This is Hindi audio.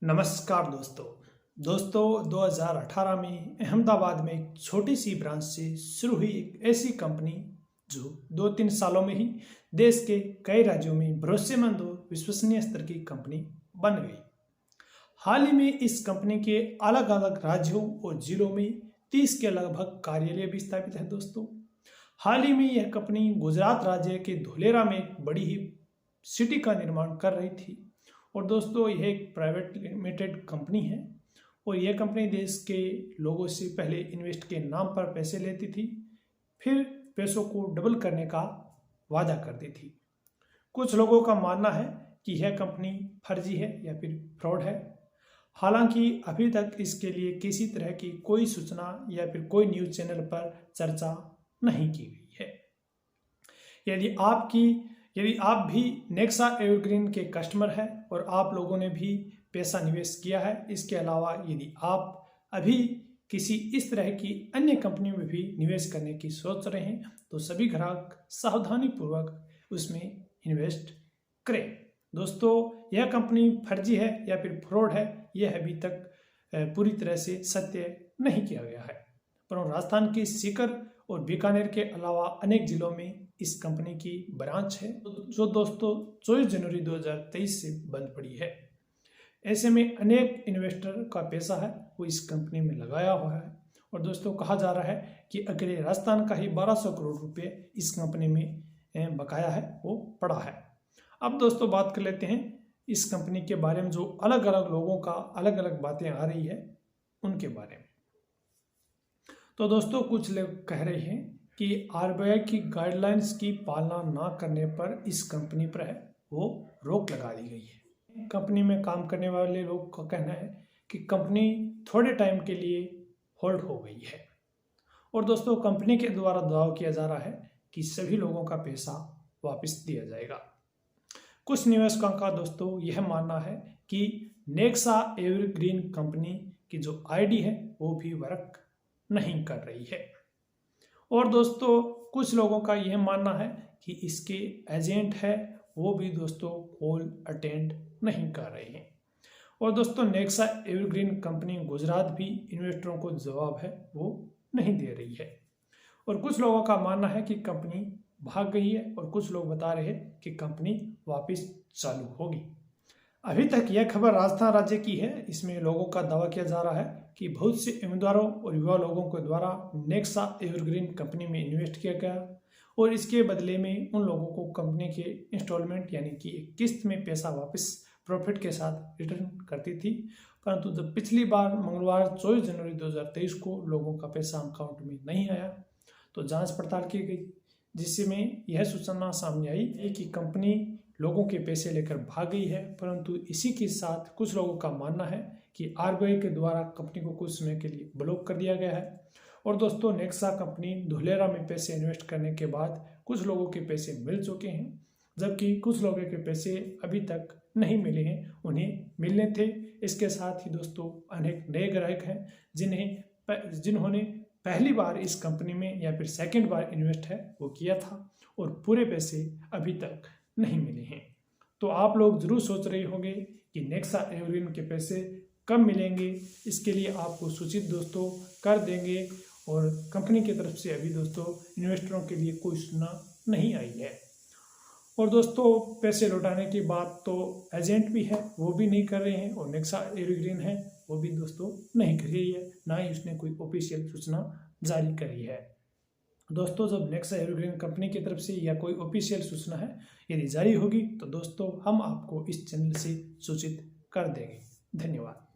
नमस्कार दोस्तों 2018 में अहमदाबाद में एक छोटी सी ब्रांच से शुरू हुई एक ऐसी कंपनी जो 2-3 सालों में ही देश के कई राज्यों में भरोसेमंद और विश्वसनीय स्तर की कंपनी बन गई। हाल ही में इस कंपनी के अलग अलग राज्यों और जिलों में 30 के लगभग कार्यालय भी स्थापित है। दोस्तों, हाल ही में यह कंपनी गुजरात राज्य के धोलेरा में एक बड़ी ही सिटी का निर्माण कर रही थी। और दोस्तों, यह एक प्राइवेट लिमिटेड कंपनी है और यह कंपनी देश के लोगों से पहले इन्वेस्ट के नाम पर पैसे लेती थी, फिर पैसों को डबल करने का वादा करती थी। कुछ लोगों का मानना है कि यह कंपनी फर्जी है या फिर फ्रॉड है। हालांकि अभी तक इसके लिए किसी तरह की कोई सूचना या फिर कोई न्यूज़ चैनल पर चर्चा नहीं की गई है। यदि आप भी नेक्सा एवरग्रीन के कस्टमर हैं और आप लोगों ने भी पैसा निवेश किया है, इसके अलावा यदि आप अभी किसी इस तरह की अन्य कंपनी में भी निवेश करने की सोच रहे हैं, तो सभी ग्राहक सावधानीपूर्वक उसमें इन्वेस्ट करें। दोस्तों, यह कंपनी फर्जी है या फिर फ्रॉड है, यह अभी तक पूरी तरह से सत्य नहीं किया गया है, पर राजस्थान के सीकर और बीकानेर के अलावा अनेक जिलों में इस कंपनी की ब्रांच है, जो दोस्तों 24 जनवरी 2023 से बंद पड़ी है। ऐसे में अनेक इन्वेस्टर का पैसा है वो इस कंपनी में लगाया हुआ है और दोस्तों कहा जा रहा है कि अकेले राजस्थान का ही 1200 करोड़ रुपए इस कंपनी में बकाया है, वो पड़ा है। अब दोस्तों बात कर लेते हैं इस कंपनी के बारे में, जो अलग अलग लोगों का अलग अलग बातें आ रही है उनके बारे में। तो दोस्तों, कुछ लोग कह रहे हैं कि आरबीआई की गाइडलाइंस की पालना ना करने पर इस कंपनी पर है वो रोक लगा दी गई है। कंपनी में काम करने वाले लोग का कहना है कि कंपनी थोड़े टाइम के लिए होल्ड हो गई है और दोस्तों कंपनी के द्वारा दावा किया जा रहा है कि सभी लोगों का पैसा वापस दिया जाएगा। कुछ निवेशकों का दोस्तों यह मानना है कि नेक्सा एवरग्रीन कंपनी की जो आईडी है वो भी वर्क नहीं कर रही है और दोस्तों कुछ लोगों का यह मानना है कि इसके एजेंट है वो भी दोस्तों कॉल अटेंड नहीं कर रहे हैं और दोस्तों नेक्सा एवरग्रीन कंपनी गुजरात भी इन्वेस्टरों को जवाब है वो नहीं दे रही है और कुछ लोगों का मानना है कि कंपनी भाग गई है और कुछ लोग बता रहे हैं कि कंपनी वापस चालू होगी। अभी तक यह खबर राजस्थान राज्य की है। इसमें लोगों का दावा किया जा रहा है कि बहुत से उम्मीदवारों और युवा लोगों के द्वारा नेक्सा एवरग्रीन कंपनी में इन्वेस्ट किया गया और इसके बदले में उन लोगों को कंपनी के इंस्टॉलमेंट यानी कि एक किस्त में पैसा वापस प्रॉफिट के साथ रिटर्न करती थी, परंतु जब पिछली बार मंगलवार 24 जनवरी 2023 को लोगों का पैसा अकाउंट में नहीं आया तो जांच पड़ताल की गई, जिसमें यह सूचना सामने आई कि कंपनी लोगों के पैसे लेकर भाग गई है। परंतु इसी के साथ कुछ लोगों का मानना है कि आरबीआई के द्वारा कंपनी को कुछ समय के लिए ब्लॉक कर दिया गया है और दोस्तों नेक्सा कंपनी धोलेरा में पैसे इन्वेस्ट करने के बाद कुछ लोगों के पैसे मिल चुके हैं, जबकि कुछ लोगों के पैसे अभी तक नहीं मिले हैं, उन्हें मिलने थे। इसके साथ ही दोस्तों अनेक नए ग्राहक हैं जिन्होंने पहली बार इस कंपनी में या फिर सेकेंड बार इन्वेस्ट है वो किया था और पूरे पैसे अभी तक नहीं मिले हैं। तो आप लोग जरूर सोच रहे होंगे कि नेक्सा एवरग्रीन के पैसे कब मिलेंगे, इसके लिए आपको सूचित दोस्तों कर देंगे और कंपनी की तरफ से अभी दोस्तों इन्वेस्टरों के लिए कोई सूचना नहीं आई है और दोस्तों पैसे लौटाने की बात तो एजेंट भी है वो भी नहीं कर रहे हैं और नेक्सा एवरग्रीन है वो भी दोस्तों नहीं कर रही है, ना ही उसने कोई ऑफिशियल सूचना जारी करी है। दोस्तों जब नेक्सा एवरग्रीन कंपनी की तरफ से या कोई ऑफिशियल सूचना है यदि जारी होगी तो दोस्तों हम आपको इस चैनल से सूचित कर देंगे। धन्यवाद।